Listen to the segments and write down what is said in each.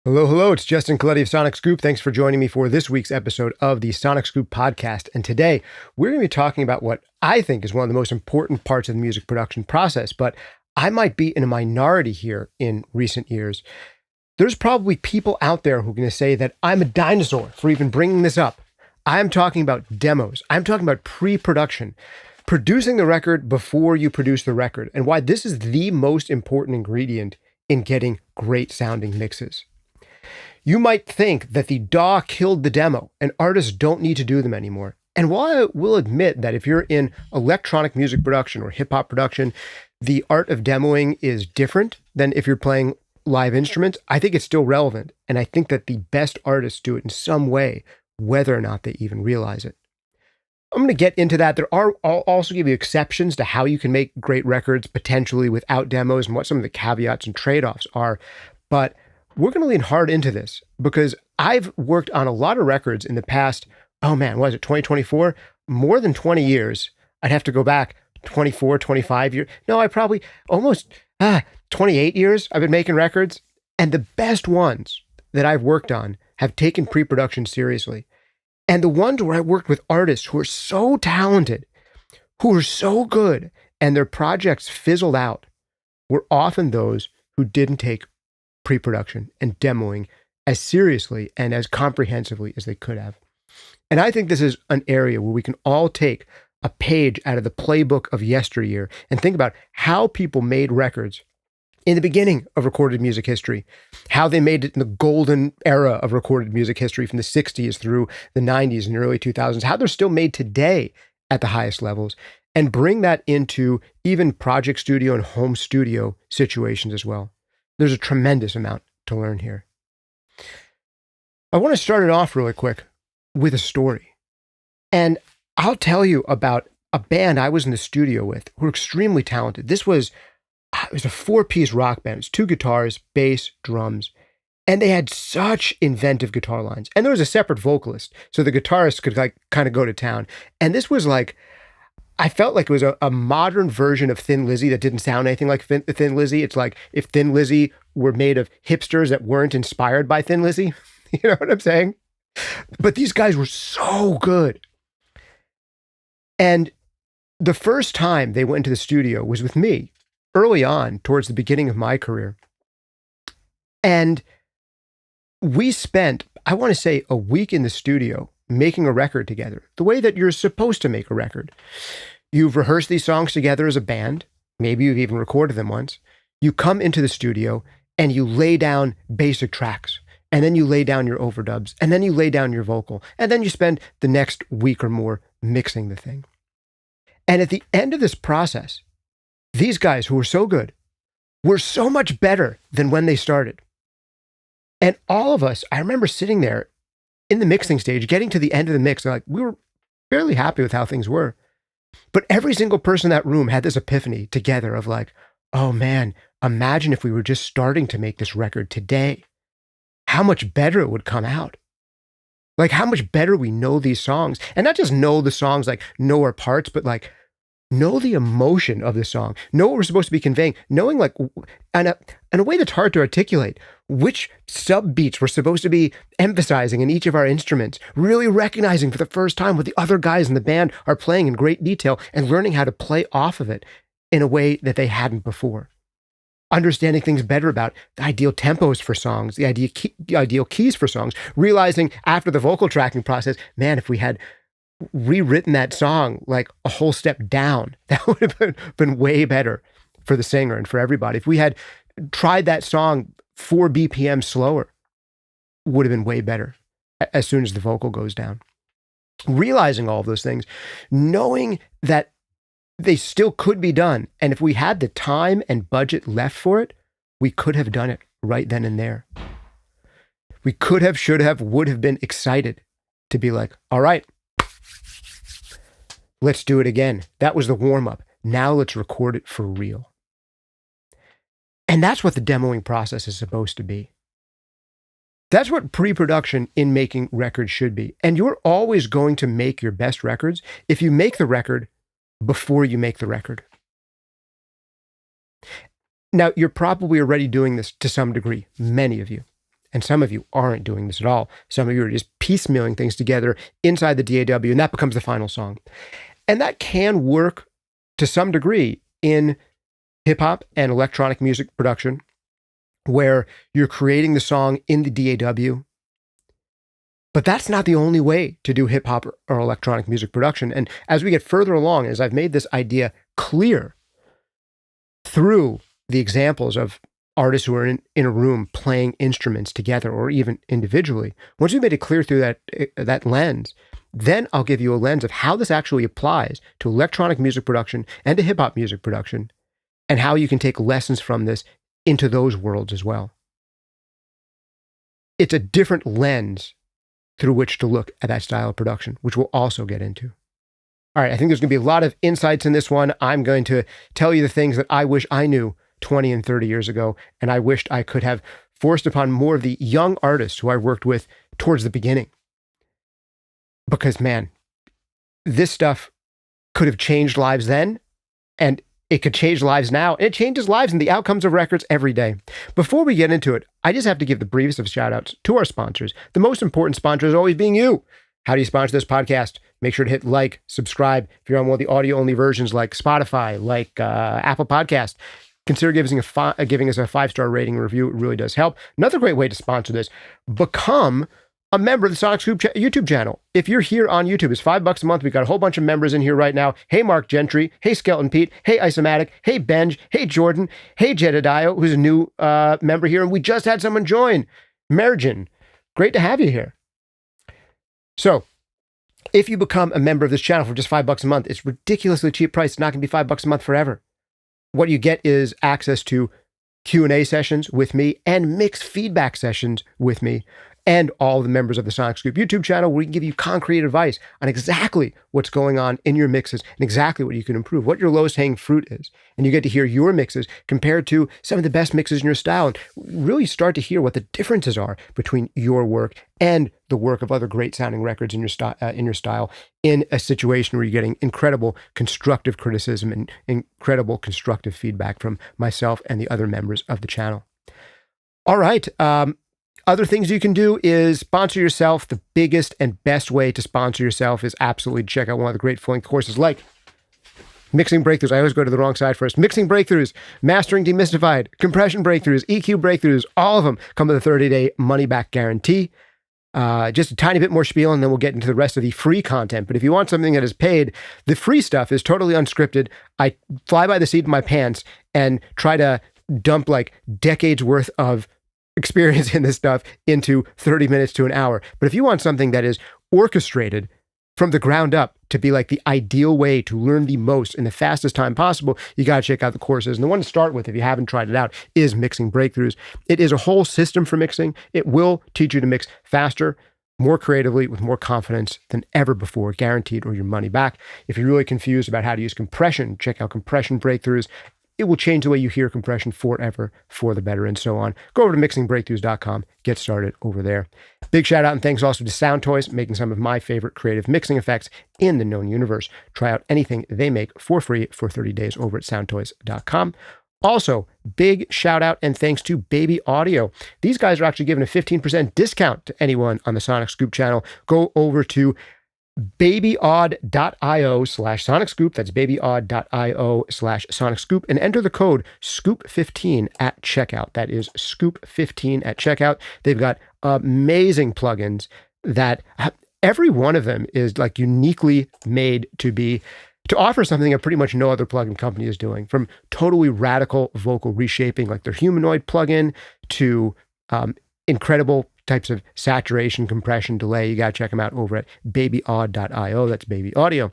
Hello, hello. It's Justin Colletti of SonicScoop. Thanks for joining me for this week's episode of the SonicScoop podcast. And today we're going to be talking about what I think is one of the most important parts of the music production process, but I might be in a minority here in recent years. There's probably people out there who are going to say that I'm a dinosaur for even bringing this up. I'm talking about demos. I'm talking about pre-production, producing the record before you produce the record, and why this is the most important ingredient in getting great sounding mixes. You might think that the DAW killed the demo and artists don't need to do them anymore. And while I will admit that if you're in electronic music production or hip hop production, the art of demoing is different than if you're playing live instruments, I think it's still relevant. And I think that the best artists do it in some way, whether or not they even realize it. I'm going to get into that. I'll also give you exceptions to how you can make great records potentially without demos and what some of the caveats and trade-offs are. But we're going to lean hard into this because I've worked on a lot of records in the past, 2024? More than 20 years. I'd have to go back 24, 25 years. No, I probably almost 28 years I've been making records. And the best ones that I've worked on have taken pre-production seriously. And the ones where I worked with artists who are so talented, who are so good, and their projects fizzled out, were often those who didn't take pre-production and demoing as seriously and as comprehensively as they could have. And I think this is an area where we can all take a page out of the playbook of yesteryear and think about how people made records in the beginning of recorded music history, how they made it in the golden era of recorded music history from the 60s through the 90s and early 2000s, how they're still made today at the highest levels, and bring that into even project studio and home studio situations as well. There's a tremendous amount to learn here. I want to start it off really quick with a story. And I'll tell you about a band I was in the studio with who were extremely talented. It was a 4-piece rock band. It was 2 guitars, bass, drums. And they had such inventive guitar lines. And there was a separate vocalist, so the guitarist could kind of go to town. And this was I felt like it was a modern version of Thin Lizzy that didn't sound anything like Thin Lizzy. It's like if Thin Lizzy were made of hipsters that weren't inspired by Thin Lizzy. You know what I'm saying? But these guys were so good. And the first time they went into the studio was with me early on, towards the beginning of my career. And we spent, I want to say, a week in the studio making a record together, the way that you're supposed to make a record. You've rehearsed these songs together as a band. Maybe you've even recorded them once. You come into the studio and you lay down basic tracks, and then you lay down your overdubs, and then you lay down your vocal, and then you spend the next week or more mixing the thing. And at the end of this process, these guys who were so good were so much better than when they started. And all of us, I remember sitting there in the mixing stage, getting to the end of the mix, we were fairly happy with how things were. But every single person in that room had this epiphany together of oh man, imagine if we were just starting to make this record today, how much better it would come out. How much better we know these songs, and not just know the songs, know our parts, but know the emotion of the song, know what we're supposed to be conveying, knowing in a way that's hard to articulate, which sub beats we're supposed to be emphasizing in each of our instruments, really recognizing for the first time what the other guys in the band are playing in great detail and learning how to play off of it in a way that they hadn't before. Understanding things better about the ideal tempos for songs, the ideal keys for songs, realizing after the vocal tracking process, man, if we had rewritten that song a whole step down, that would have been way better for the singer and for everybody. If we had tried that song 4 BPM slower, would have been way better as soon as the vocal goes down. Realizing all of those things, knowing that they still could be done, and if we had the time and budget left for it, we could have done it right then and there. We could have, should have, would have been excited to be all right, let's do it again. That was the warm-up. Now let's record it for real. And that's what the demoing process is supposed to be. That's what pre-production in making records should be. And you're always going to make your best records if you make the record before you make the record. Now, you're probably already doing this to some degree, many of you. And some of you aren't doing this at all. Some of you are just piecemealing things together inside the DAW, and that becomes the final song. And that can work to some degree in hip hop and electronic music production, where you're creating the song in the DAW. But that's not the only way to do hip hop or electronic music production. And as we get further along, as I've made this idea clear through the examples of artists who are in a room playing instruments together or even individually, once we've made it clear through that lens, then I'll give you a lens of how this actually applies to electronic music production and to hip hop music production, and how you can take lessons from this into those worlds as well. It's a different lens through which to look at that style of production, which we'll also get into. All right, I think there's going to be a lot of insights in this one. I'm going to tell you the things that I wish I knew 20 and 30 years ago, and I wished I could have forced upon more of the young artists who I worked with towards the beginning. Because, man, this stuff could have changed lives then, and it could change lives now, and it changes lives and the outcomes of records every day. Before we get into it, I just have to give the briefest of shout outs to our sponsors. The most important sponsor is always being you. How do you sponsor this podcast? Make sure to hit like, subscribe. If you're on one of the audio-only versions like Spotify, like Apple Podcast, consider giving us a 5-star rating and review. It really does help. Another great way to sponsor this, become a member of the SonicScoop YouTube channel. If you're here on YouTube, it's $5 a month. We've got a whole bunch of members in here right now. Hey, Mark Gentry. Hey, Skeleton Pete. Hey, Isomatic. Hey, Benj. Hey, Jordan. Hey, Jedediah, who's a new member here. And we just had someone join. Mergen. Great to have you here. So, if you become a member of this channel for just $5 a month, it's ridiculously cheap price. It's not going to be $5 a month forever. What you get is access to Q&A sessions with me and mixed feedback sessions with me, and all the members of the SonicScoop YouTube channel, where we can give you concrete advice on exactly what's going on in your mixes and exactly what you can improve, what your lowest hanging fruit is. And you get to hear your mixes compared to some of the best mixes in your style, and really start to hear what the differences are between your work and the work of other great sounding records in your style, in a situation where you're getting incredible constructive criticism and incredible constructive feedback from myself and the other members of the channel. All right. Other things you can do is sponsor yourself. The biggest and best way to sponsor yourself is absolutely to check out one of the great full-length courses like Mixing Breakthroughs. I always go to the wrong side first. Mixing Breakthroughs, Mastering Demystified, Compression Breakthroughs, EQ Breakthroughs, all of them come with a 30-day money-back guarantee. Just a tiny bit more spiel, and then we'll get into the rest of the free content. But if you want something that is paid, the free stuff is totally unscripted. I fly by the seat of my pants and try to dump like decades worth of experience in this stuff into 30 minutes to an hour. But if you want something that is orchestrated from the ground up to be like the ideal way to learn the most in the fastest time possible, you got to check out the courses. And the one to start with, if you haven't tried it out, is Mixing Breakthroughs. It is a whole system for mixing. It will teach you to mix faster, more creatively, with more confidence than ever before, guaranteed, or your money back. If you're really confused about how to use compression, check out Compression Breakthroughs. It will change the way you hear compression forever, for the better, and so on. Go over to mixingbreakthroughs.com. Get started over there. Big shout out and thanks also to Soundtoys, making some of my favorite creative mixing effects in the known universe. Try out anything they make for free for 30 days over at soundtoys.com. Also, big shout out and thanks to Baby Audio. These guys are actually giving a 15% discount to anyone on the SonicScoop channel. Go over to babyaud.io/SonicScoop. That's babyaud.io/SonicScoop, and enter the code SCOOP15 at checkout. That is SCOOP15 at checkout. They've got amazing plugins that every one of them is like uniquely made to offer something that pretty much no other plugin company is doing, from totally radical vocal reshaping like their humanoid plugin to incredible types of saturation, compression, delay. You got to check them out over at babyaud.io. That's Baby Audio.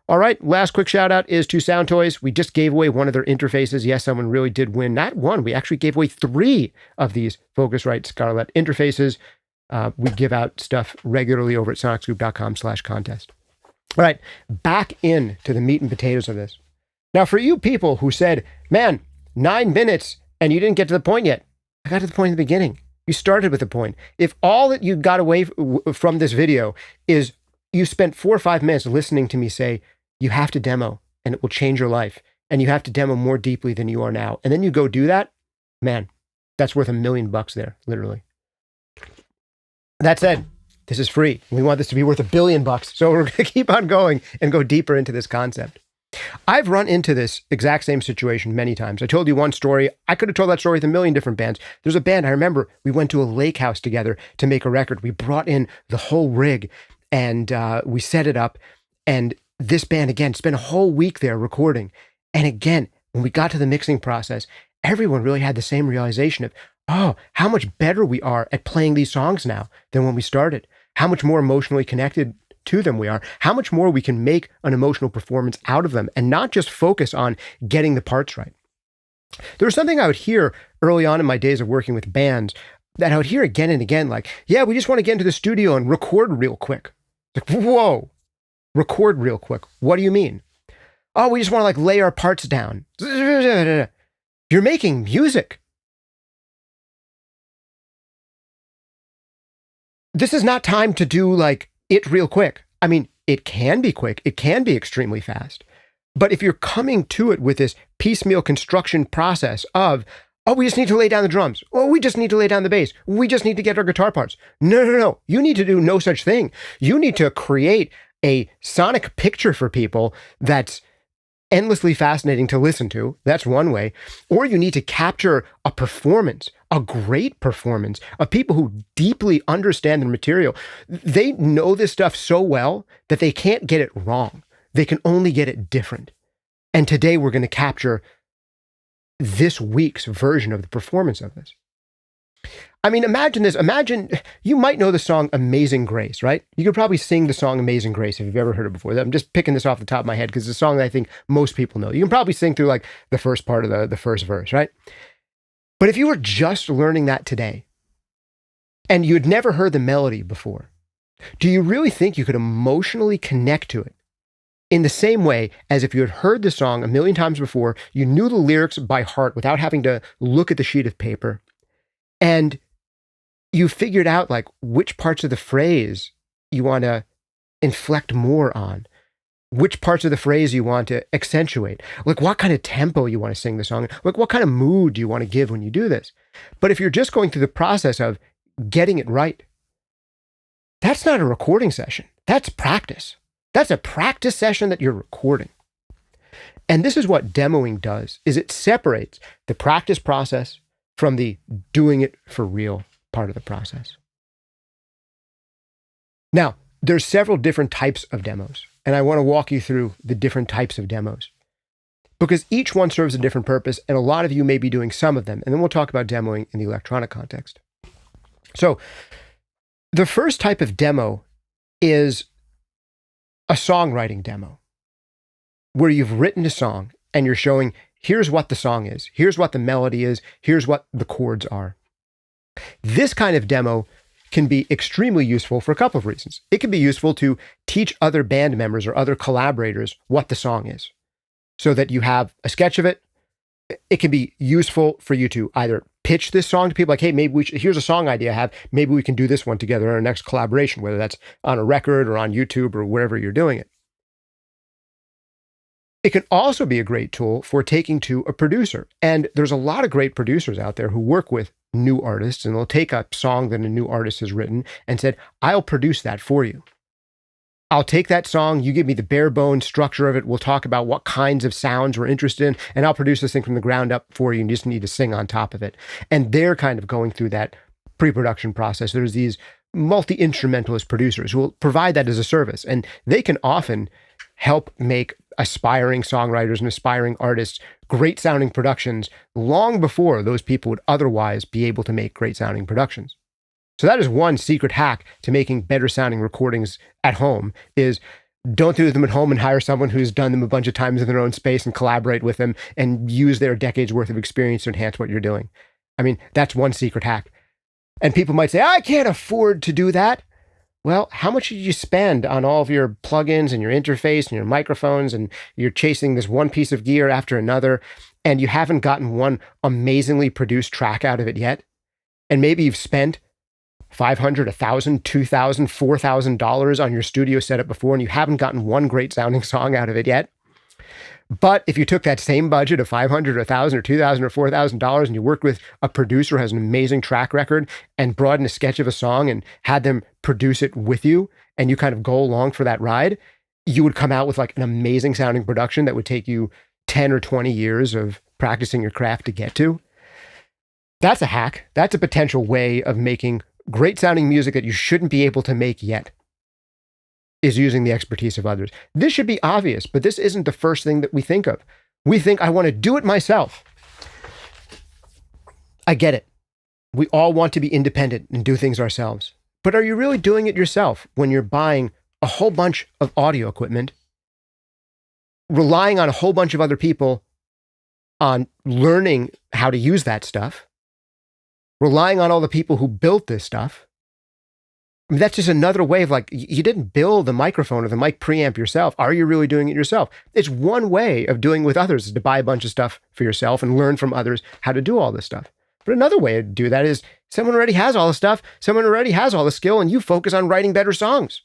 All right, last quick shout out is to Soundtoys. We just gave away one of their interfaces. Yes, someone really did win. Not one, we actually gave away 3 of these Focusrite Scarlett interfaces. We give out stuff regularly over at sonicscoop.com/contest. All right, back into the meat and potatoes of this. Now, for you people who said, man, 9 minutes and you didn't get to the point yet, I got to the point in the beginning. You started with a point. If all that you got away from this video is you spent 4 or 5 minutes listening to me say, you have to demo and it will change your life, and you have to demo more deeply than you are now, and then you go do that, man, that's worth $1 million there, literally. That said, this is free. We want this to be worth $1 billion. So we're going to keep on going and go deeper into this concept. I've run into this exact same situation many times. I told you one story. I could have told that story with a million different bands. There's a band, I remember we went to a lake house together to make a record. We brought in the whole rig and we set it up. And this band, again, spent a whole week there recording. And again, when we got to the mixing process, everyone really had the same realization of, oh, how much better we are at playing these songs now than when we started. How much more emotionally connected to them we are, how much more we can make an emotional performance out of them and not just focus on getting the parts right. There was something I would hear early on in my days of working with bands that I would hear again and again, like, yeah, we just want to get into the studio and record real quick. Like, whoa, record real quick. What do you mean? Oh, we just want to like lay our parts down. You're making music. This is not time to do like it real quick. I mean, it can be quick. It can be extremely fast. But if you're coming to it with this piecemeal construction process of, oh, we just need to lay down the drums. Oh, we just need to lay down the bass. We just need to get our guitar parts. No. You need to do no such thing. You need to create a sonic picture for people that's endlessly fascinating to listen to. That's one way. Or you need to capture a performance, a great performance of people who deeply understand the material. They know this stuff so well that they can't get it wrong. They can only get it different. And today we're going to capture this week's version of the performance of this. I mean, imagine this. Imagine, you might know the song Amazing Grace, right? You could probably sing the song Amazing Grace if you've ever heard it before. I'm just picking this off the top of my head because it's a song that I think most people know. You can probably sing through like the first part of the first verse, right? But if you were just learning that today and you had never heard the melody before, do you really think you could emotionally connect to it in the same way as if you had heard the song a million times before, you knew the lyrics by heart without having to look at the sheet of paper, and you figured out like which parts of the phrase you want to inflect more on, which parts of the phrase you want to accentuate, like what kind of tempo you want to sing the song, like what kind of mood do you want to give when you do this. But if you're just going through the process of getting it right, that's not a recording session. That's practice. That's a practice session that you're recording. And this is what demoing does, is it separates the practice process from the doing it for real part of the process. Now, there's several different types of demos, and I want to walk you through the different types of demos because each one serves a different purpose, and a lot of you may be doing some of them, and then we'll talk about demoing in the electronic context. So the first type of demo is a songwriting demo where you've written a song and you're showing, here's what the song is, here's what the melody is, here's what the chords are. This kind of demo can be extremely useful for a couple of reasons. It can be useful to teach other band members or other collaborators what the song is so that you have a sketch of it. It can be useful for you to either pitch this song to people like, hey, maybe here's a song idea I have. Maybe we can do this one together in our next collaboration, whether that's on a record or on YouTube or wherever you're doing it. It can also be a great tool for taking to a producer. And there's a lot of great producers out there who work with new artists, and they'll take a song that a new artist has written and said, I'll produce that for you. I'll take that song, you give me the bare bones structure of it, we'll talk about what kinds of sounds we're interested in, and I'll produce this thing from the ground up for you, and you just need to sing on top of it. And they're kind of going through that pre-production process. There's these multi-instrumentalist producers who will provide that as a service, and they can often help make aspiring songwriters and aspiring artists great sounding productions long before those people would otherwise be able to make great sounding productions. So that is one secret hack to making better sounding recordings at home, is don't do them at home and hire someone who's done them a bunch of times in their own space and collaborate with them and use their decades worth of experience to enhance what you're doing. I mean, that's one secret hack. And people might say, I can't afford to do that. Well, how much did you spend on all of your plugins and your interface and your microphones, and you're chasing this one piece of gear after another, and you haven't gotten one amazingly produced track out of it yet? And maybe you've spent $500, $1,000, $2,000, $4,000 on your studio setup before, and you haven't gotten one great sounding song out of it yet? But if you took that same budget of $500 or $1,000 or $2,000 or $4,000 and you worked with a producer who has an amazing track record and brought in a sketch of a song and had them produce it with you, and you kind of go along for that ride, you would come out with like an amazing sounding production that would take you 10 or 20 years of practicing your craft to get to. That's a hack. That's a potential way of making great sounding music that you shouldn't be able to make yet, is using the expertise of others. This should be obvious, but this isn't the first thing that we think of. We think, I want to do it myself. I get it. We all want to be independent and do things ourselves. But are you really doing it yourself when you're buying a whole bunch of audio equipment, relying on a whole bunch of other people on learning how to use that stuff, relying on all the people who built this stuff? I mean, that's just another way of like, you didn't build the microphone or the mic preamp yourself. Are you really doing it yourself? It's one way of doing it with others, is to buy a bunch of stuff for yourself and learn from others how to do all this stuff. But another way to do that is someone already has all the stuff, someone already has all the skill, and you focus on writing better songs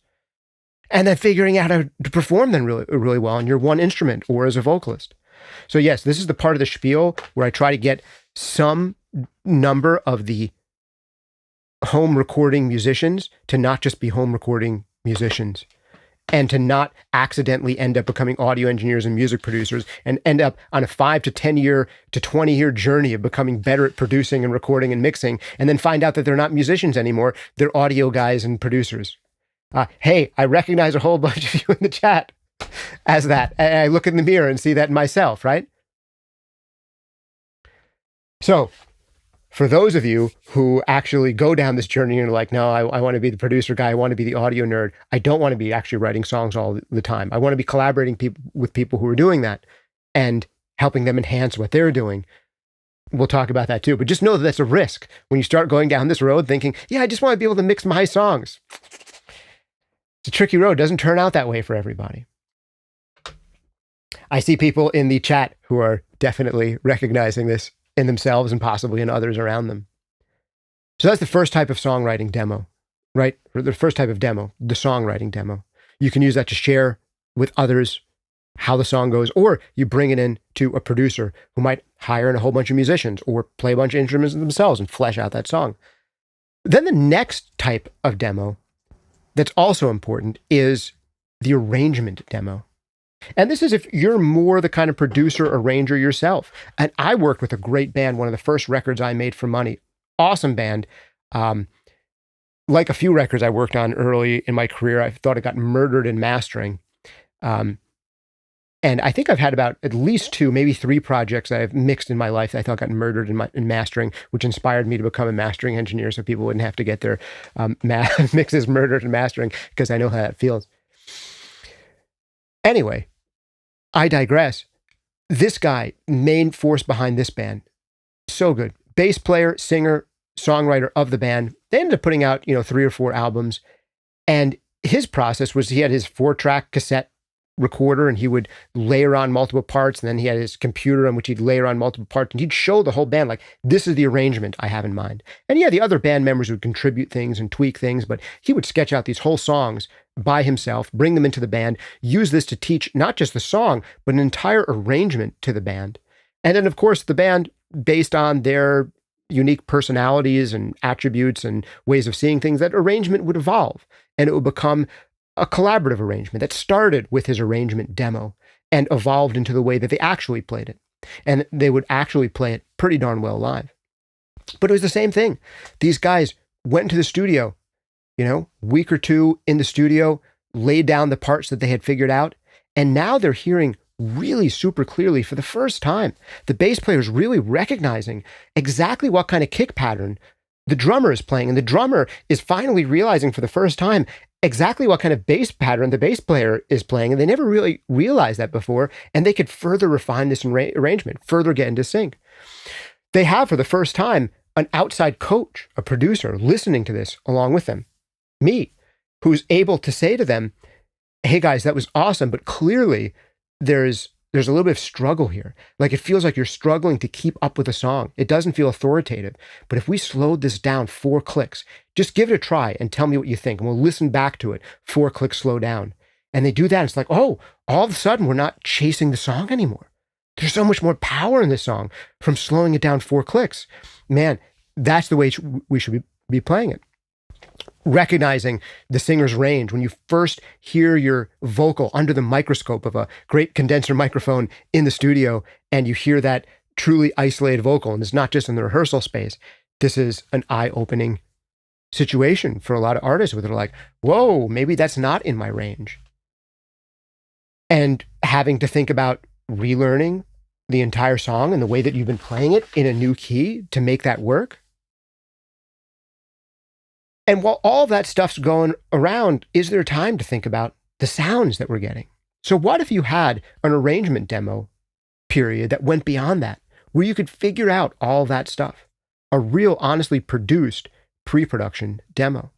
and then figuring out how to perform them really, really well on your one instrument or as a vocalist. So yes, this is the part of the spiel where I try to get some number of the home recording musicians to not just be home recording musicians, and to not accidentally end up becoming audio engineers and music producers and end up on a 5 to 10 year to 20 year journey of becoming better at producing and recording and mixing, and then find out that they're not musicians anymore. They're audio guys and producers. Hey, I recognize a whole bunch of you in the chat as that. And I look in the mirror and see that in myself, right? So for those of you who actually go down this journey and are like, no, I want to be the producer guy, I want to be the audio nerd, I don't want to be actually writing songs all the time. I want to be collaborating with people who are doing that and helping them enhance what they're doing. We'll talk about that too, but just know that that's a risk when you start going down this road thinking, yeah, I just want to be able to mix my songs. It's a tricky road. It doesn't turn out that way for everybody. I see people in the chat who are definitely recognizing this in themselves and possibly in others around them. So that's the first type of songwriting demo, right? Or the first type of demo, the songwriting demo. You can use that to share with others how the song goes, or you bring it in to a producer who might hire in a whole bunch of musicians or play a bunch of instruments themselves and flesh out that song. Then the next type of demo that's also important is the arrangement demo. And this is if you're more the kind of producer, arranger yourself. And I worked with a great band, one of the first records I made for money. Awesome band. Like a few records I worked on early in my career, I thought it got murdered in mastering. And I think I've had about at least 2, maybe 3 projects that I've mixed in my life that I thought got murdered in mastering, which inspired me to become a mastering engineer so people wouldn't have to get their mixes murdered in mastering, because I know how that feels. Anyway, I digress. This guy, main force behind this band, so good. Bass player, singer, songwriter of the band. They ended up putting out, 3 or 4 albums. And his process was he had his 4-track cassette recorder and he would layer on multiple parts. And then he had his computer on which he'd layer on multiple parts. And he'd show the whole band, like, this is the arrangement I have in mind. And yeah, the other band members would contribute things and tweak things, but he would sketch out these whole songs by himself, bring them into the band, use this to teach not just the song, but an entire arrangement to the band. And then, of course, the band, based on their unique personalities and attributes and ways of seeing things, that arrangement would evolve and it would become a collaborative arrangement that started with his arrangement demo and evolved into the way that they actually played it. And they would actually play it pretty darn well live. But it was the same thing. These guys went into the studio, week or 2 in the studio, laid down the parts that they had figured out. And now they're hearing really super clearly for the first time. The bass player is really recognizing exactly what kind of kick pattern the drummer is playing. And the drummer is finally realizing for the first time exactly what kind of bass pattern the bass player is playing. And they never really realized that before. And they could further refine this arrangement, further get into sync. They have, for the first time, an outside coach, a producer, listening to this along with them. Me, who's able to say to them, hey guys, that was awesome, but clearly there's a little bit of struggle here. Like, it feels like you're struggling to keep up with a song. It doesn't feel authoritative. But if we slowed this down 4 clicks, just give it a try and tell me what you think. And we'll listen back to it. 4 clicks slow down. And they do that. It's like, oh, all of a sudden we're not chasing the song anymore. There's so much more power in this song from slowing it down 4 clicks. Man, that's the way we should be playing it. Recognizing the singer's range. When you first hear your vocal under the microscope of a great condenser microphone in the studio, and you hear that truly isolated vocal, and it's not just in the rehearsal space, this is an eye-opening situation for a lot of artists where they're like, whoa, maybe that's not in my range. And having to think about relearning the entire song and the way that you've been playing it in a new key to make that work. And while all that stuff's going around, is there time to think about the sounds that we're getting? So what if you had an arrangement demo period that went beyond that, where you could figure out all that stuff? A real, honestly produced pre-production demo.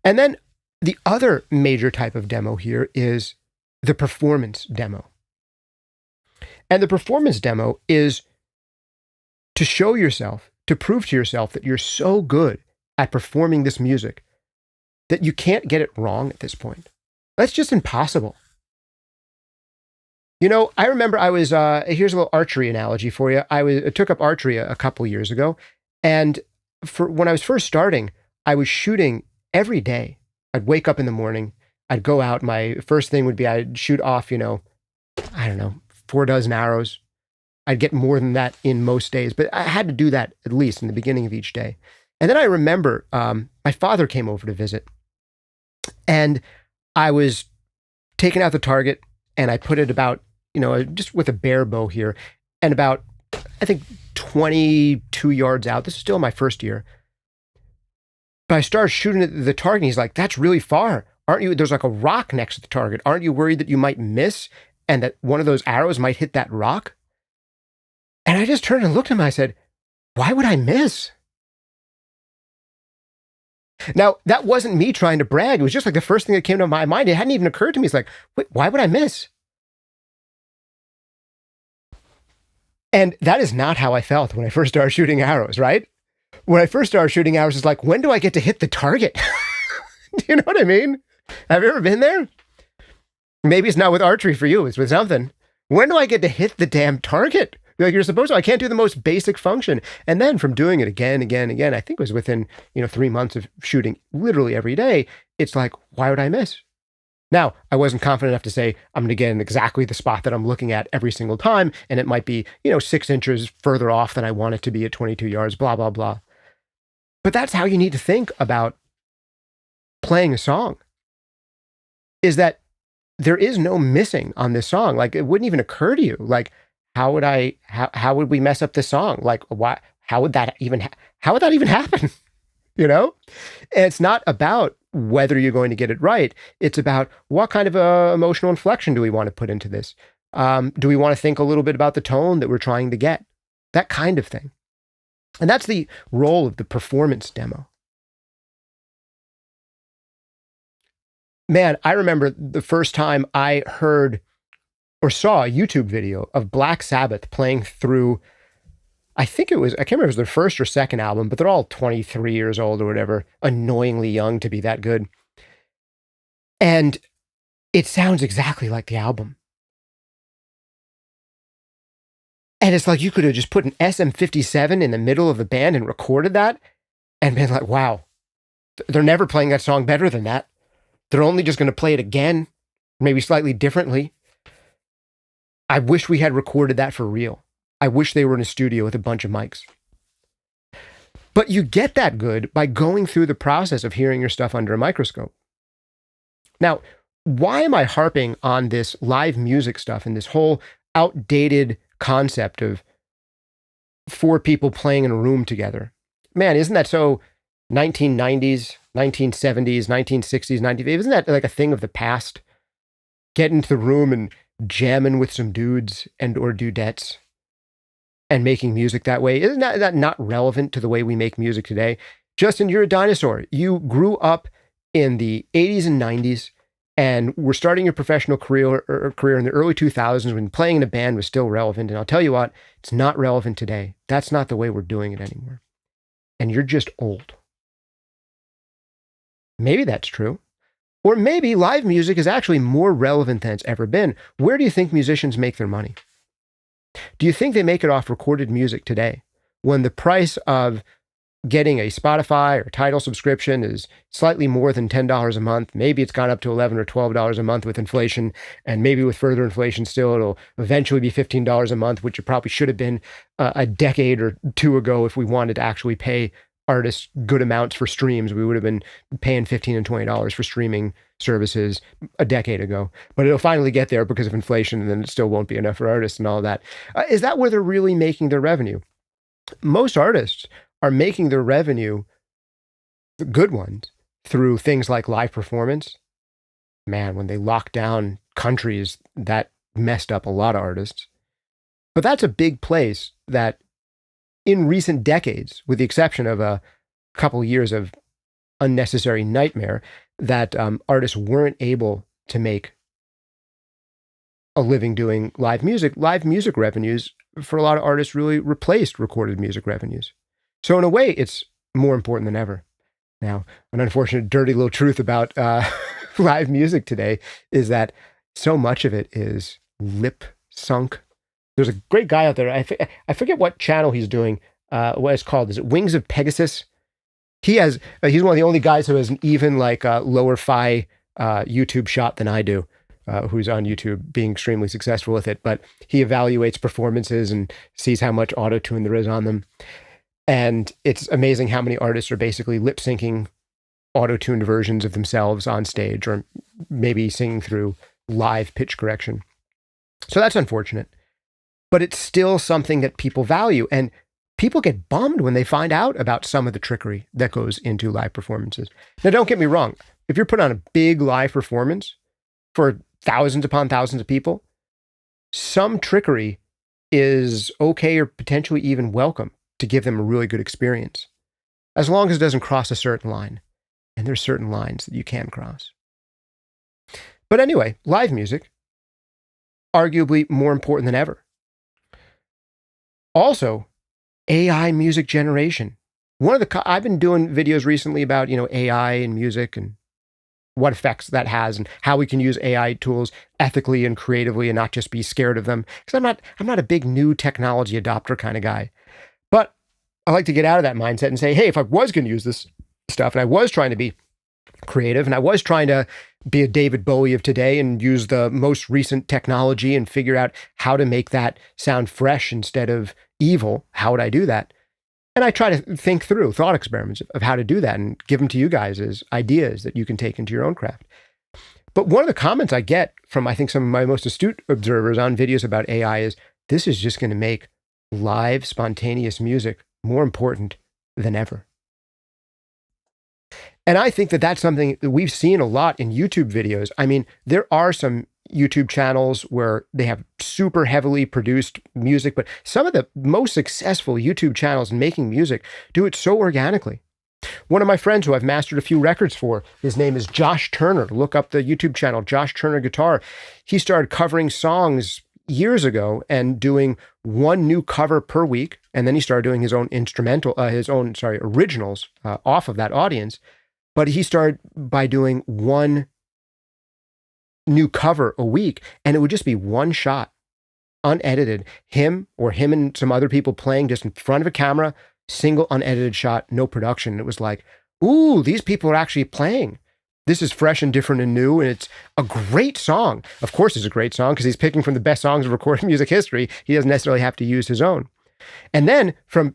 And then the other major type of demo here is the performance demo. And the performance demo is to show yourself, to prove to yourself that you're so good at performing this music that you can't get it wrong at this point. That's just impossible. You know, I remember here's a little archery analogy for you. I took up archery a couple years ago, and when I was first starting, I was shooting every day. I'd wake up in the morning, I'd go out, my first thing would be I'd shoot off, 4 dozen arrows. I'd get more than that in most days, but I had to do that at least in the beginning of each day. And then I remember my father came over to visit, and I was taking out the target, and I put it about, just with a bare bow here, and about, I think, 22 yards out. This is still my first year. But I started shooting at the target, and he's like, that's really far. Aren't you? There's like a rock next to the target. Aren't you worried that you might miss and that one of those arrows might hit that rock? And I just turned and looked at him, and I said, why would I miss? Now, that wasn't me trying to brag. It was just like the first thing that came to my mind. It hadn't even occurred to me. It's like, wait, why would I miss? And that is not how I felt when I first started shooting arrows, right? When I first started shooting arrows, it's like, when do I get to hit the target? Do you know what I mean? Have you ever been there? Maybe it's not with archery for you. It's with something. When do I get to hit the damn target? Like, you're supposed to. I can't do the most basic function. And then from doing it again, I think it was within, 3 months of shooting literally every day, it's like, why would I miss? Now, I wasn't confident enough to say I'm going to get in exactly the spot that I'm looking at every single time, and it might be, 6 inches further off than I want it to be at 22 yards, blah, blah, blah. But that's how you need to think about playing a song, is that there is no missing on this song. Like, it wouldn't even occur to you. Like, how would we mess up this song? Like, why, how would that even happen? And it's not about whether you're going to get it right. It's about what kind of emotional inflection do we want to put into this? Do we want to think a little bit about the tone that we're trying to get? That kind of thing. And that's the role of the performance demo. Man, I remember the first time I heard or saw a YouTube video of Black Sabbath playing through, I can't remember if it was their first or second album, but they're all 23 years old or whatever, annoyingly young to be that good. And it sounds exactly like the album. And it's like you could have just put an SM57 in the middle of the band and recorded that and been like, wow, they're never playing that song better than that. They're only just going to play it again, maybe slightly differently. I wish we had recorded that for real. I wish they were in a studio with a bunch of mics. But you get that good by going through the process of hearing your stuff under a microscope. Now, why am I harping on this live music stuff and this whole outdated concept of 4 people playing in a room together? Man, isn't that so 1990s, 1970s, 1960s, 1950s? Isn't that like a thing of the past? Get into the room and jamming with some dudes and or dudettes and making music that way. Isn't that not relevant to the way we make music today? Justin, you're a dinosaur. You grew up in the 80s and 90s and were starting your professional career in the early 2000s when playing in a band was still relevant. And I'll tell you what, it's not relevant today. That's not the way we're doing it anymore. And you're just old. Maybe that's true. Or maybe live music is actually more relevant than it's ever been. Where do you think musicians make their money? Do you think they make it off recorded music today, when the price of getting a Spotify or Tidal subscription is slightly more than $10 a month? Maybe it's gone up to $11 or $12 a month with inflation, and maybe with further inflation still, it'll eventually be $15 a month, which it probably should have been a decade or two ago. If we wanted to actually pay artists good amounts for streams, we would have been paying $15 and $20 for streaming services a decade ago. But it'll finally get there because of inflation, and then it still won't be enough for artists and all that. Is that where they're really making their revenue? Most artists are making their revenue, the good ones, through things like live performance. Man, when they locked down countries, that messed up a lot of artists. But that's a big place that in recent decades, with the exception of a couple years of unnecessary nightmare, that artists weren't able to make a living doing live music. Live music revenues for a lot of artists really replaced recorded music revenues. So in a way, it's more important than ever. Now, an unfortunate, dirty little truth about live music today is that so much of it is lip sunk. There's a great guy out there. I forget what channel he's doing. What it's called? Is it Wings of Pegasus? He's one of the only guys who has an even lower fi YouTube shot than I do, who's on YouTube being extremely successful with it. But he evaluates performances and sees how much auto-tune there is on them. And it's amazing how many artists are basically lip syncing auto-tuned versions of themselves on stage, or maybe singing through live pitch correction. So that's unfortunate. But it's still something that people value. And people get bummed when they find out about some of the trickery that goes into live performances. Now, don't get me wrong. If you're put on a big live performance for thousands upon thousands of people, some trickery is okay, or potentially even welcome, to give them a really good experience, as long as it doesn't cross a certain line. And there's certain lines that you can cross. But anyway, live music, arguably more important than ever. Also, AI music generation. I've been doing videos recently about, AI and music and what effects that has, and how we can use AI tools ethically and creatively and not just be scared of them. Because I'm not a big new technology adopter kind of guy. But I like to get out of that mindset and say, hey, if I was going to use this stuff, and I was trying to be creative, and I was trying to be a David Bowie of today and use the most recent technology and figure out how to make that sound fresh instead of evil, how would I do that? And I try to think through thought experiments of how to do that and give them to you guys as ideas that you can take into your own craft. But one of the comments I get from, I think, some of my most astute observers on videos about AI is, this is just going to make live, spontaneous music more important than ever. And I think that that's something that we've seen a lot in YouTube videos. I mean, there are some YouTube channels where they have super heavily produced music, but some of the most successful YouTube channels in making music do it so organically. One of my friends who I've mastered a few records for, his name is Josh Turner. Look up the YouTube channel, Josh Turner Guitar. He started covering songs years ago and doing one new cover per week. And then he started doing his own originals off of that audience. But he started by doing one new cover a week, and it would just be one shot, unedited, him and some other people playing just in front of a camera, single unedited shot, no production. It was like, ooh, these people are actually playing. This is fresh and different and new, and it's a great song. Of course it's a great song because he's picking from the best songs of recorded music history. He doesn't necessarily have to use his own. And then from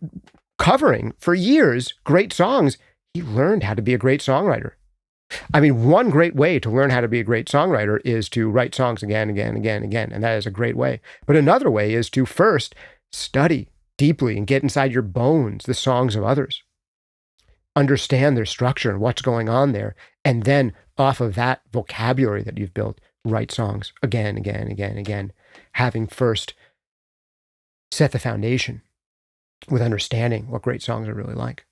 covering for years great songs, he learned how to be a great songwriter. I mean, one great way to learn how to be a great songwriter is to write songs again, and that is a great way. But another way is to first study deeply and get inside your bones the songs of others. Understand their structure and what's going on there, and then off of that vocabulary that you've built, write songs again, having first set the foundation with understanding what great songs are really like.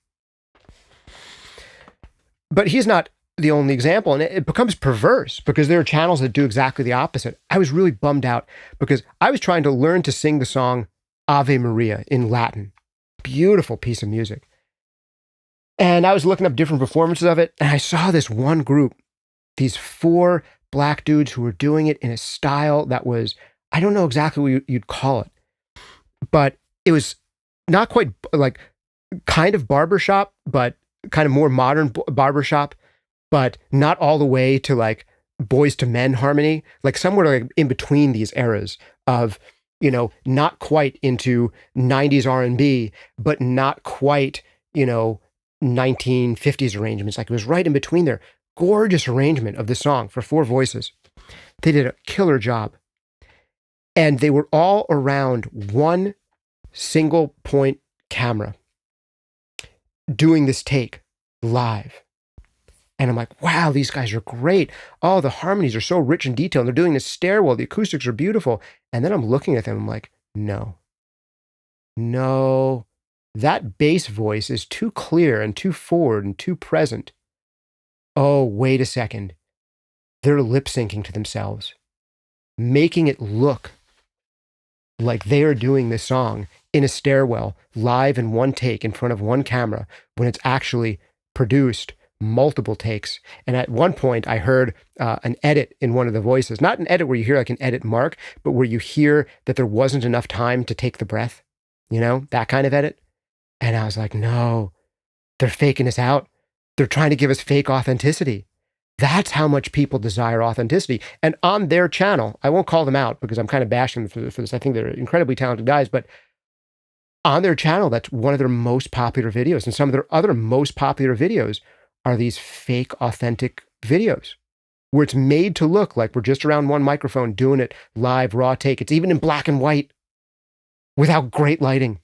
But he's not the only example, and it becomes perverse because there are channels that do exactly the opposite. I was really bummed out because I was trying to learn to sing the song Ave Maria in Latin. Beautiful piece of music. And I was looking up different performances of it, and I saw this one group these 4 black dudes who were doing it in a style that was, I don't know exactly what you'd call it, but it was not quite like kind of barbershop, but kind of more modern barbershop, but not all the way to like Boys to Men harmony, like somewhere like in between these eras of, you know, not quite into 90s R&B, but not quite, you know, 1950s arrangements. Like it was right in between there. Gorgeous arrangement of the song for 4 voices. They did a killer job. And they were all around one single point camera doing this take live. And I'm like, wow, these guys are great. Oh, the harmonies are so rich and detailed. They're doing this stairwell. The acoustics are beautiful. And then I'm looking at them. I'm like, no, that bass voice is too clear and too forward and too present. Oh, wait a second. They're lip syncing to themselves, making it look like they are doing this song in a stairwell, live in one take in front of one camera, when it's actually produced multiple takes. And at one point I heard an edit in one of the voices, not an edit where you hear like an edit mark, but where you hear that there wasn't enough time to take the breath, you know, that kind of edit. And I was like, no, they're faking us out. They're trying to give us fake authenticity. That's how much people desire authenticity. And on their channel, I won't call them out because I'm kind of bashing them for this. I think they're incredibly talented guys, but on their channel, that's one of their most popular videos. And some of their other most popular videos are these fake authentic videos where it's made to look like we're just around one microphone doing it live, raw take. It's even in black and white without great lighting.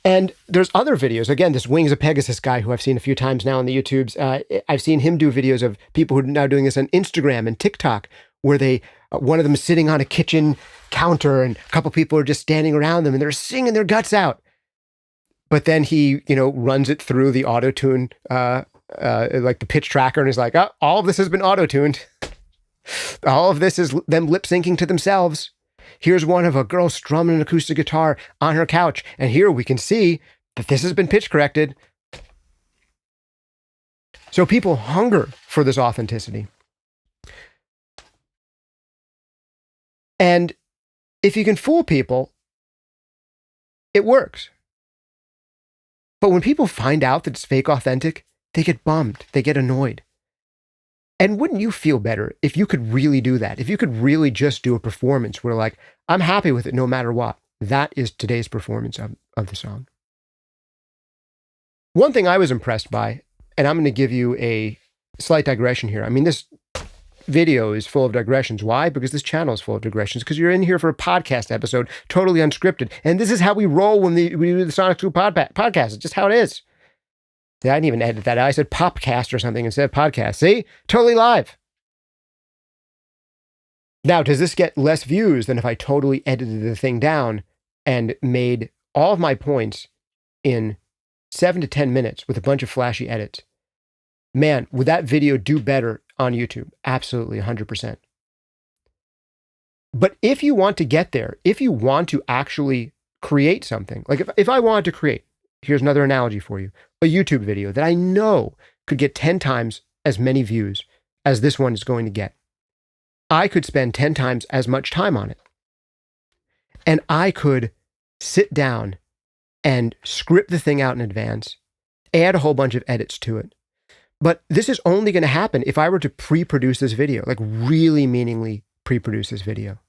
And there's other videos. Again, this Wings of Pegasus guy who I've seen a few times now on the YouTubes. I've seen him do videos of people who are now doing this on Instagram and TikTok, where they, one of them is sitting on a kitchen counter and a couple people are just standing around them and they're singing their guts out. But then he, you know, runs it through the auto-tune, like the pitch tracker, and is like, oh, all of this has been auto-tuned. All of this is them lip syncing to themselves. Here's one of a girl strumming an acoustic guitar on her couch. And here we can see that this has been pitch corrected. So people hunger for this authenticity. And if you can fool people, it works. But when people find out that it's fake authentic, they get bummed. They get annoyed. And wouldn't you feel better if you could really do that? If you could really just do a performance where like, I'm happy with it no matter what. That is today's performance of the song. One thing I was impressed by, and I'm going to give you a slight digression here. I mean, this video is full of digressions. Why? Because this channel is full of digressions. Because you're in here for a podcast episode, totally unscripted. And this is how we roll when we do the SonicScoop podcast. It's just how it is. I didn't even edit that out. I said popcast or something instead of podcast. See? Totally live. Now, does this get less views than if I totally edited the thing down and made all of my points in 7 to 10 minutes with a bunch of flashy edits? Man, would that video do better on YouTube? Absolutely, 100%. But if you want to get there, if you want to actually create something, like if I wanted to create, here's another analogy for you, a YouTube video that I know could get 10 times as many views as this one is going to get. I could spend 10 times as much time on it. And I could sit down and script the thing out in advance, add a whole bunch of edits to it. But this is only going to happen if I were to pre-produce this video, like really meaningfully pre-produce this video.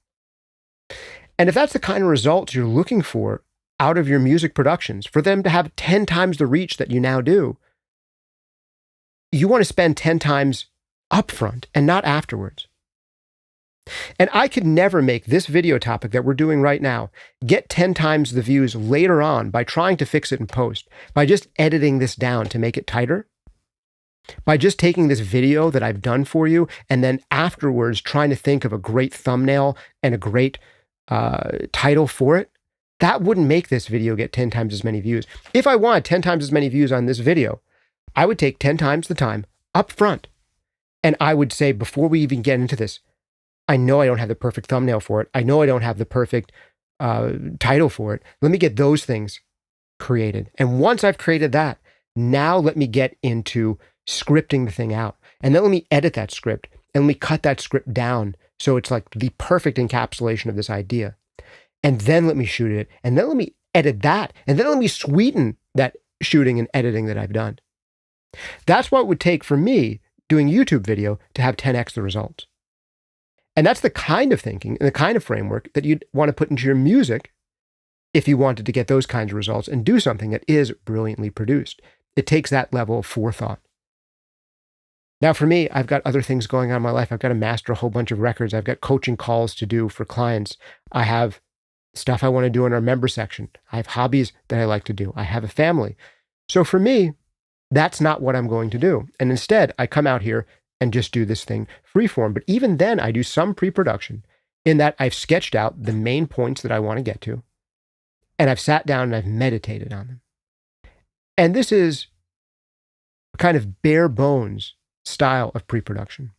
And if that's the kind of results you're looking for out of your music productions, for them to have 10 times the reach that you now do, you want to spend 10 times upfront and not afterwards. And I could never make this video topic that we're doing right now get 10 times the views later on by trying to fix it in post, by just editing this down to make it tighter, by just taking this video that I've done for you and then afterwards trying to think of a great thumbnail and a great title for it. That wouldn't make this video get 10 times as many views. If I wanted 10 times as many views on this video, I would take 10 times the time up front. And I would say, before we even get into this, I know I don't have the perfect thumbnail for it. I know I don't have the perfect title for it. Let me get those things created. And once I've created that, now let me get into scripting the thing out. And then let me edit that script and let me cut that script down so it's like the perfect encapsulation of this idea. And then let me shoot it. And then let me edit that. And then let me sweeten that shooting and editing that I've done. That's what it would take for me doing YouTube video to have 10x the results. And that's the kind of thinking and the kind of framework that you'd want to put into your music if you wanted to get those kinds of results and do something that is brilliantly produced. It takes that level of forethought. Now, for me, I've got other things going on in my life. I've got to master a whole bunch of records. I've got coaching calls to do for clients. I have stuff I want to do in our member section. I have hobbies that I like to do. I have a family. So for me, that's not what I'm going to do. And instead, I come out here and just do this thing freeform. But even then, I do some pre-production in that I've sketched out the main points that I want to get to. And I've sat down and I've meditated on them. And this is kind of bare bones style of pre-production.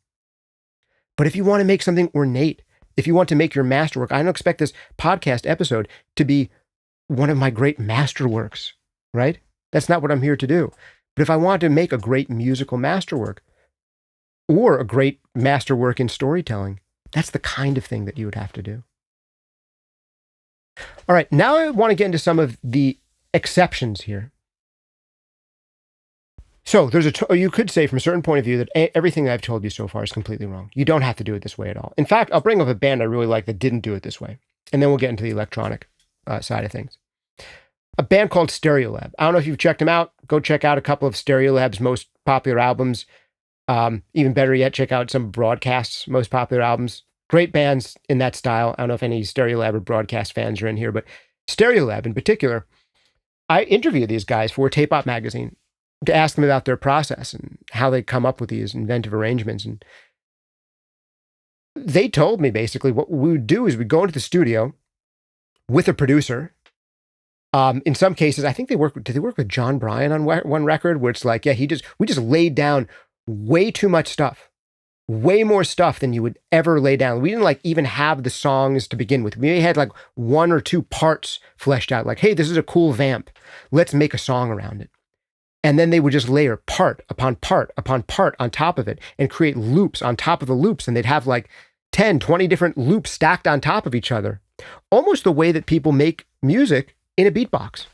But if you want to make something ornate, if you want to make your masterwork, I don't expect this podcast episode to be one of my great masterworks, right? That's not what I'm here to do. But if I want to make a great musical masterwork or a great masterwork in storytelling, that's the kind of thing that you would have to do. All right, now I want to get into some of the exceptions here. So you could say from a certain point of view that everything that I've told you so far is completely wrong. You don't have to do it this way at all. In fact, I'll bring up a band I really like that didn't do it this way. And then we'll get into the electronic side of things. A band called Stereolab. I don't know if you've checked them out. Go check out a couple of Stereolab's most popular albums. Even better yet, check out some Broadcast's most popular albums. Great bands in that style. I don't know if any Stereolab or Broadcast fans are in here, but Stereolab in particular, I interviewed these guys for Tape Op magazine to ask them about their process and how they come up with these inventive arrangements. And they told me basically what we would do is we'd go into the studio with a producer. In some cases, I think did they work with John Bryan on one record where it's like, yeah, we just laid down way too much stuff, way more stuff than you would ever lay down. We didn't like even have the songs to begin with. We had like one or two parts fleshed out, like, hey, this is a cool vamp. Let's make a song around it. And then they would just layer part upon part upon part on top of it and create loops on top of the loops. And they'd have like 10, 20 different loops stacked on top of each other. Almost the way that people make music in a beatbox,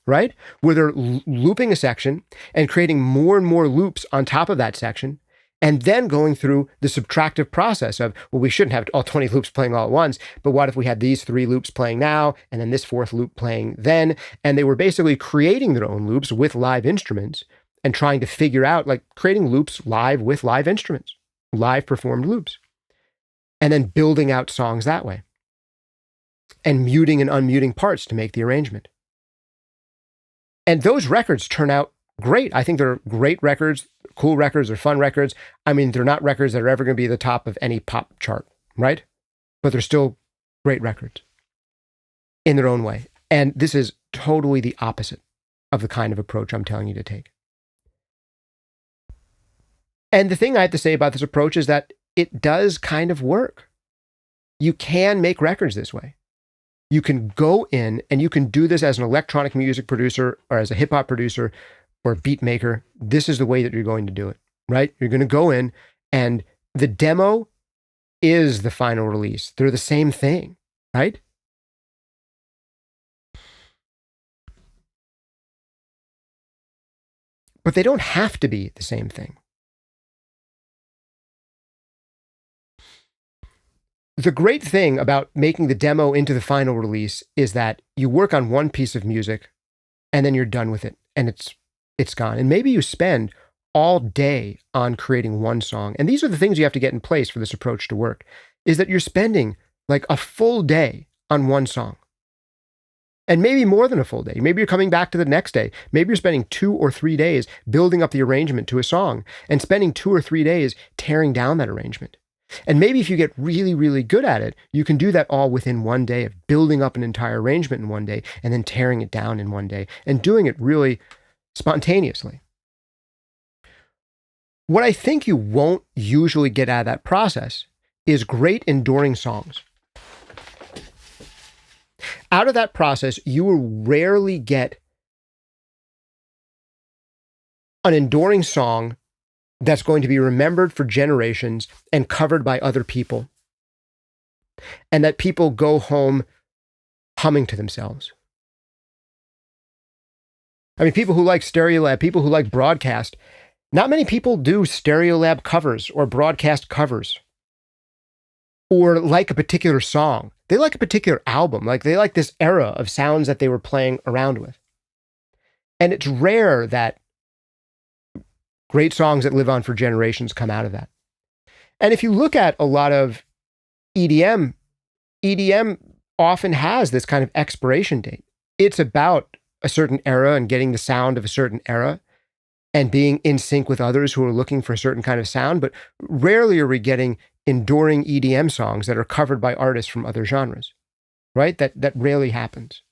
right? Where they're looping a section and creating more and more loops on top of that section. And then going through the subtractive process of, well, we shouldn't have all 20 loops playing all at once, but what if we had these 3 loops playing now, and then this 4th loop playing then? And they were basically creating their own loops with live instruments and trying to figure out, like creating loops live with live instruments, live performed loops, and then building out songs that way and muting and unmuting parts to make the arrangement. And those records turn out great. I think they're great records, cool records, they're fun records. I mean, they're not records that are ever going to be at the top of any pop chart, right? But they're still great records in their own way. And this is totally the opposite of the kind of approach I'm telling you to take. And the thing I have to say about this approach is that it does kind of work. You can make records this way. You can go in and you can do this as an electronic music producer or as a hip hop producer or a beat maker. This is the way that you're going to do it, right? You're going to go in and the demo is the final release. They're the same thing, right? But they don't have to be the same thing. The great thing about making the demo into the final release is that you work on one piece of music and then you're done with it and it's gone. And maybe you spend all day on creating one song. And these are the things you have to get in place for this approach to work, is that you're spending like a full day on one song. And maybe more than a full day. Maybe you're coming back to the next day. Maybe you're spending 2 or 3 days building up the arrangement to a song and spending 2 or 3 days tearing down that arrangement. And maybe if you get really, really good at it, you can do that all within one day of building up an entire arrangement in one day and then tearing it down in one day and doing it really spontaneously. What I think you won't usually get out of that process is great enduring songs. Out of that process, you will rarely get an enduring song that's going to be remembered for generations and covered by other people, and that people go home humming to themselves. I mean, people who like Stereolab, people who like broadcast, not many people do Stereolab covers or broadcast covers or like a particular song. They like a particular album. Like they like this era of sounds that they were playing around with. And it's rare that great songs that live on for generations come out of that. And if you look at a lot of EDM often has this kind of expiration date. It's about a certain era and getting the sound of a certain era and being in sync with others who are looking for a certain kind of sound. But rarely are we getting enduring EDM songs that are covered by artists from other genres, right? That rarely happens.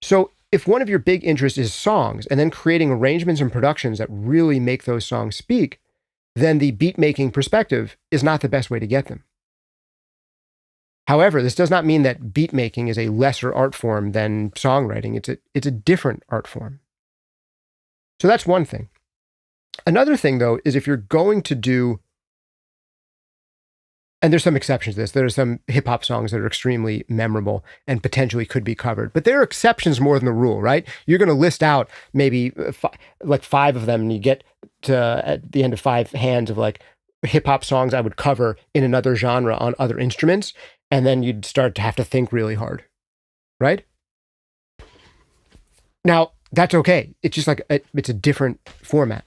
So if one of your big interests is songs and then creating arrangements and productions that really make those songs speak, then the beat making perspective is not the best way to get them. However, this does not mean that beat making is a lesser art form than songwriting. It's a different art form. So that's one thing. Another thing, though, is if you're going to do, and there's some exceptions to this, there are some hip hop songs that are extremely memorable and potentially could be covered, but there are exceptions more than the rule, right? You're going to list out maybe like 5 of them, and you get to at the end of 5 hands of like hip hop songs I would cover in another genre on other instruments. And then you'd start to have to think really hard, right? Now, that's okay. It's just like, it's a different format.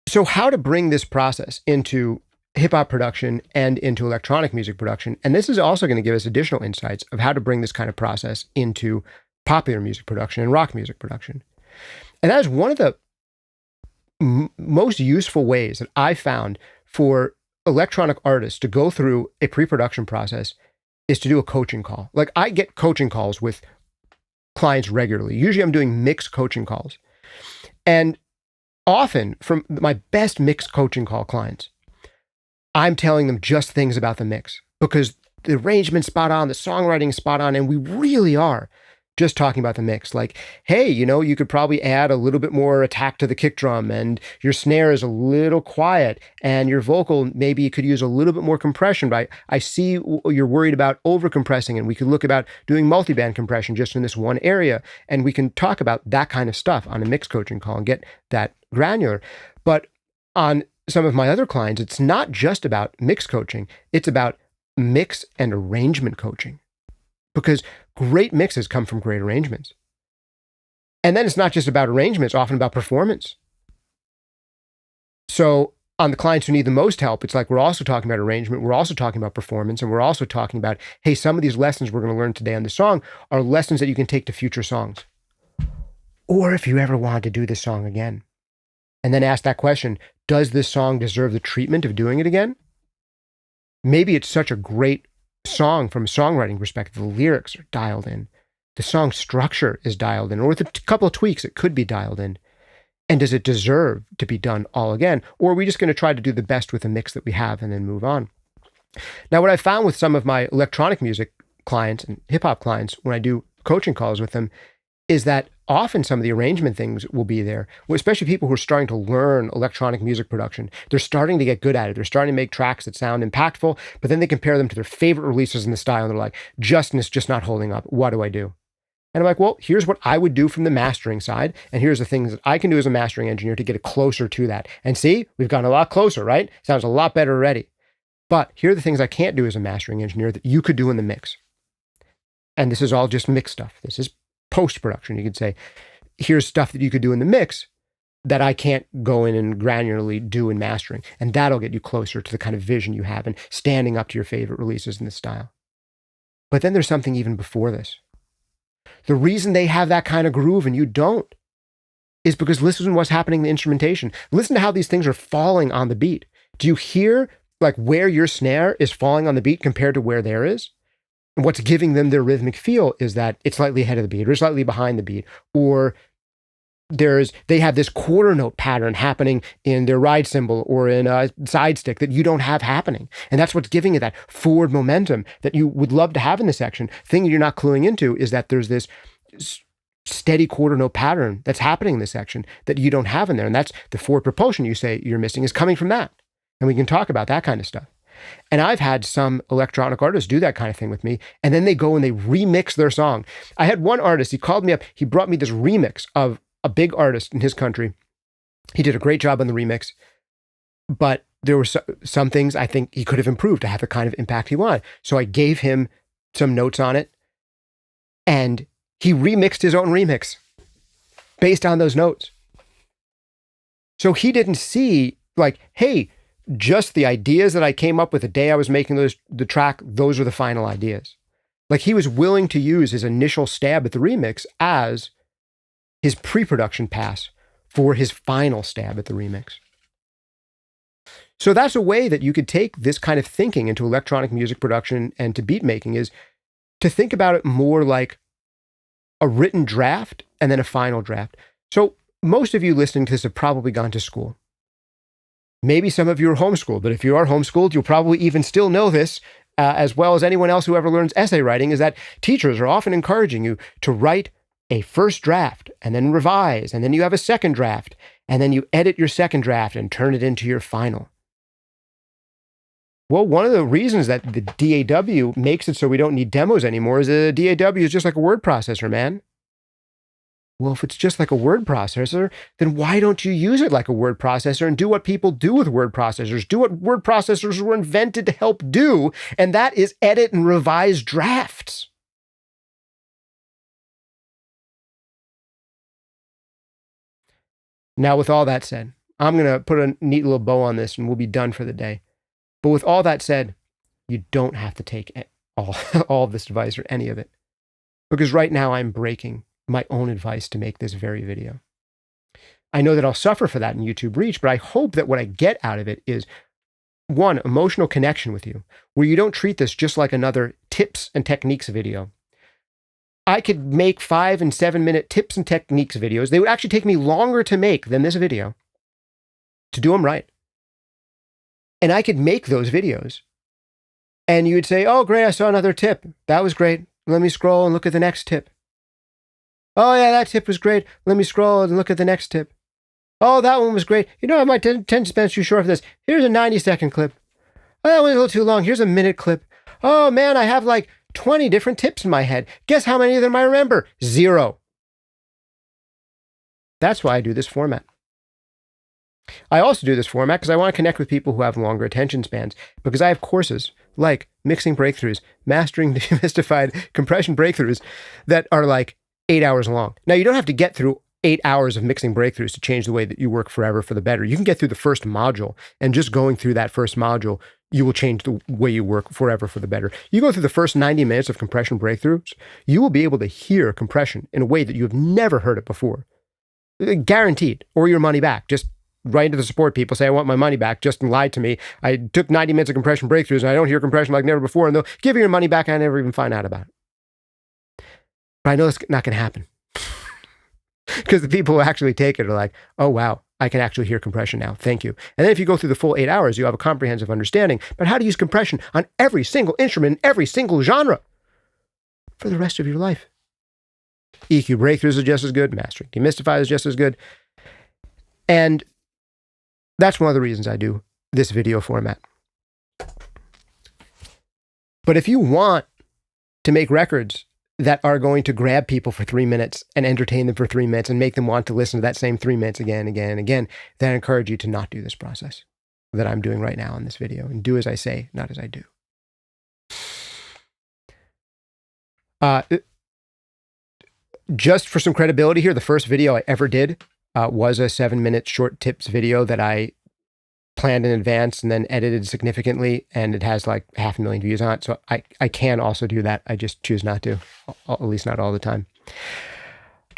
So how to bring this process into hip hop production and into electronic music production. And this is also going to give us additional insights of how to bring this kind of process into popular music production and rock music production. And that is one of the most useful ways that I found for electronic artists to go through a pre-production process is to do a coaching call. Like I get coaching calls with clients regularly. Usually I'm doing mixed coaching calls. And often from my best mixed coaching call clients, I'm telling them just things about the mix because the arrangement's spot on, the songwriting's spot on, and we really are just talking about the mix. Like, hey, you could probably add a little bit more attack to the kick drum, and your snare is a little quiet, and your vocal, maybe you could use a little bit more compression. But I see you're worried about over compressing, and we could look about doing multiband compression just in this one area. And we can talk about that kind of stuff on a mix coaching call and get that granular. But on some of my other clients, it's not just about mix coaching. It's about mix and arrangement coaching. Because great mixes come from great arrangements. And then it's not just about arrangement, it's often about performance. So on the clients who need the most help, it's like we're also talking about arrangement, we're also talking about performance, and we're also talking about, hey, some of these lessons we're going to learn today on the song are lessons that you can take to future songs. Or if you ever wanted to do this song again. And then ask that question, does this song deserve the treatment of doing it again? Maybe it's such a great song from a songwriting perspective, the lyrics are dialed in, the song structure is dialed in, or with a couple of tweaks, it could be dialed in. And does it deserve to be done all again? Or are we just going to try to do the best with the mix that we have and then move on? Now, what I found with some of my electronic music clients and hip hop clients, when I do coaching calls with them, is that often some of the arrangement things will be there, especially people who are starting to learn electronic music production. They're starting to get good at it. They're starting to make tracks that sound impactful, but then they compare them to their favorite releases in the style, and they're like, Justin is just not holding up. What do I do? And I'm like, well, here's what I would do from the mastering side, and here's the things that I can do as a mastering engineer to get it closer to that. And see, we've gotten a lot closer, right? Sounds a lot better already. But here are the things I can't do as a mastering engineer that you could do in the mix. And this is all just mix stuff. This is post-production. You could say, here's stuff that you could do in the mix that I can't go in and granularly do in mastering. And that'll get you closer to the kind of vision you have and standing up to your favorite releases in this style. But then there's something even before this. The reason they have that kind of groove and you don't is because listen to what's happening in the instrumentation. Listen to how these things are falling on the beat. Do you hear like where your snare is falling on the beat compared to where there is? And what's giving them their rhythmic feel is that it's slightly ahead of the beat or slightly behind the beat, or they have this quarter note pattern happening in their ride cymbal or in a side stick that you don't have happening. And that's what's giving it that forward momentum that you would love to have in the section. Thing you're not cluing into is that there's this steady quarter note pattern that's happening in this section that you don't have in there. And that's the forward propulsion you say you're missing is coming from that. And we can talk about that kind of stuff. And I've had some electronic artists do that kind of thing with me. And then they go and they remix their song. I had one artist, he called me up, he brought me this remix of a big artist in his country. He did a great job on the remix, but there were some things I think he could have improved to have the kind of impact he wanted. So I gave him some notes on it, and he remixed his own remix based on those notes. So he didn't see like, hey, just the ideas that I came up with the day I was making the track, those are the final ideas. Like he was willing to use his initial stab at the remix as his pre-production pass for his final stab at the remix. So that's a way that you could take this kind of thinking into electronic music production and to beat making, is to think about it more like a written draft and then a final draft. So most of you listening to this have probably gone to school. Maybe some of you are homeschooled, but if you are homeschooled, you'll probably even still know this as well as anyone else who ever learns essay writing, is that teachers are often encouraging you to write a first draft and then revise, and then you have a second draft, and then you edit your second draft and turn it into your final. Well, one of the reasons that the DAW makes it so we don't need demos anymore is the DAW is just like a word processor, man. Well, if it's just like a word processor, then why don't you use it like a word processor and do what people do with word processors? Do what word processors were invented to help do, and that is edit and revise drafts. Now, with all that said, I'm going to put a neat little bow on this and we'll be done for the day. But with all that said, you don't have to take all of this advice or any of it. Because right now I'm breaking my own advice to make this very video. I know that I'll suffer for that in YouTube reach, but I hope that what I get out of it is, one, emotional connection with you, where you don't treat this just like another tips and techniques video. I could make 5 and 7 minute tips and techniques videos. They would actually take me longer to make than this video to do them right. And I could make those videos. And you would say, oh, great, I saw another tip. That was great. Let me scroll and look at the next tip. Oh, yeah, that tip was great. Let me scroll and look at the next tip. Oh, that one was great. You know, my attention span's too short for this. Here's a 90-second clip. Oh, that one's a little too long. Here's a minute clip. Oh, man, I have like 20 different tips in my head. Guess how many of them I remember? 0. That's why I do this format. I also do this format because I want to connect with people who have longer attention spans, because I have courses like Mixing Breakthroughs, Mastering Demystified Compression Breakthroughs that are like 8 hours long. Now, you don't have to get through 8 hours of mixing breakthroughs to change the way that you work forever for the better. You can get through the first module, and just going through that first module, you will change the way you work forever for the better. You go through the first 90 minutes of compression breakthroughs, you will be able to hear compression in a way that you have never heard it before. Guaranteed. Or your money back. Just write into the support people, say, I want my money back. Justin lied to me. I took 90 minutes of compression breakthroughs and I don't hear compression like never before, and they'll give you your money back and I never even find out about it. But I know that's not going to happen. Because the people who actually take it are like, oh, wow, I can actually hear compression now. Thank you. And then if you go through the full 8 hours, you have a comprehensive understanding about how to use compression on every single instrument in every single genre for the rest of your life. EQ breakthroughs are just as good. Mastering Demystified is just as good. And that's one of the reasons I do this video format. But if you want to make records that are going to grab people for 3 minutes and entertain them for 3 minutes and make them want to listen to that same 3 minutes again, again, and again, then I encourage you to not do this process that I'm doing right now in this video, and do as I say, not as I do. Just for some credibility here, the first video I ever did was a 7-minute short tips video that I planned in advance and then edited significantly, and it has like 500,000 views on it. So I can also do that. I just choose not to, at least not all the time.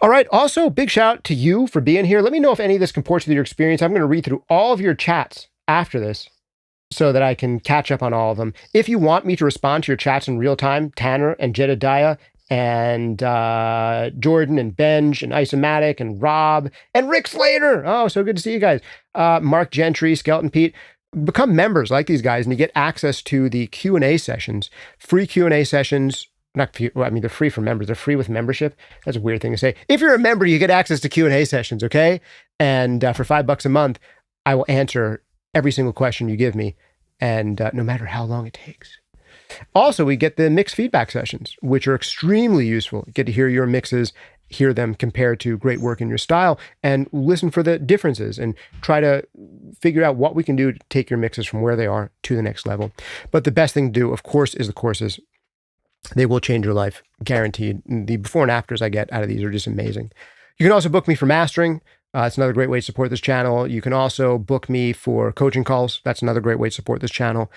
All right. Also, big shout out to you for being here. Let me know if any of this comports with your experience. I'm going to read through all of your chats after this so that I can catch up on all of them. If you want me to respond to your chats in real time, Tanner and Jedediah and Jordan and Benj and Isomatic and Rob and Rick Slater. Oh, so good to see you guys. Mark Gentry, Skeleton Pete. Become members like these guys, and you get access to the Q&A sessions, free Q&A sessions. Not few, well, I mean, they're free for members. They're free with membership. That's a weird thing to say. If you're a member, you get access to Q&A sessions, okay? And for $5 a month, I will answer every single question you give me, and no matter how long it takes. Also, we get the mix feedback sessions, which are extremely useful. You get to hear your mixes, hear them compared to great work in your style, and listen for the differences and try to figure out what we can do to take your mixes from where they are to the next level. But the best thing to do, of course, is the courses. They will change your life, guaranteed. The before and afters I get out of these are just amazing. You can also book me for mastering. It's another great way to support this channel. You can also book me for coaching calls. That's another great way to support this channel.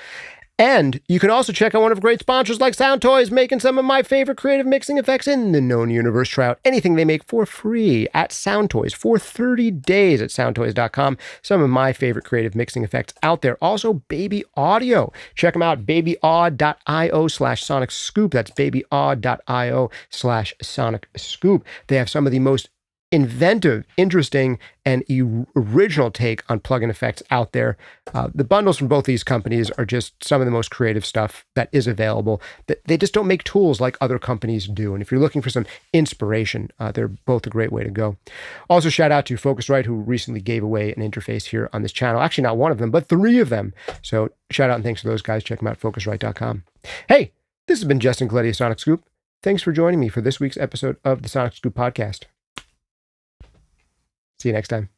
And you can also check out one of great sponsors like Soundtoys, making some of my favorite creative mixing effects in the known universe. Try out anything they make for free at Soundtoys for 30 days at soundtoys.com. Some of my favorite creative mixing effects out there. Also, Baby Audio. Check them out, babyaud.io/SonicScoop. That's babyaud.io/SonicScoop. They have some of the most inventive, interesting, and original take on plugin effects out there. The bundles from both these companies are just some of the most creative stuff that is available. They just don't make tools like other companies do. And if you're looking for some inspiration, they're both a great way to go. Also, shout out to Focusrite, who recently gave away an interface here on this channel. Actually, not one of them, but 3 of them. So shout out and thanks to those guys. Check them out, focusrite.com. Hey, this has been Justin Colletti of SonicScoop. Thanks for joining me for this week's episode of the SonicScoop podcast. See you next time.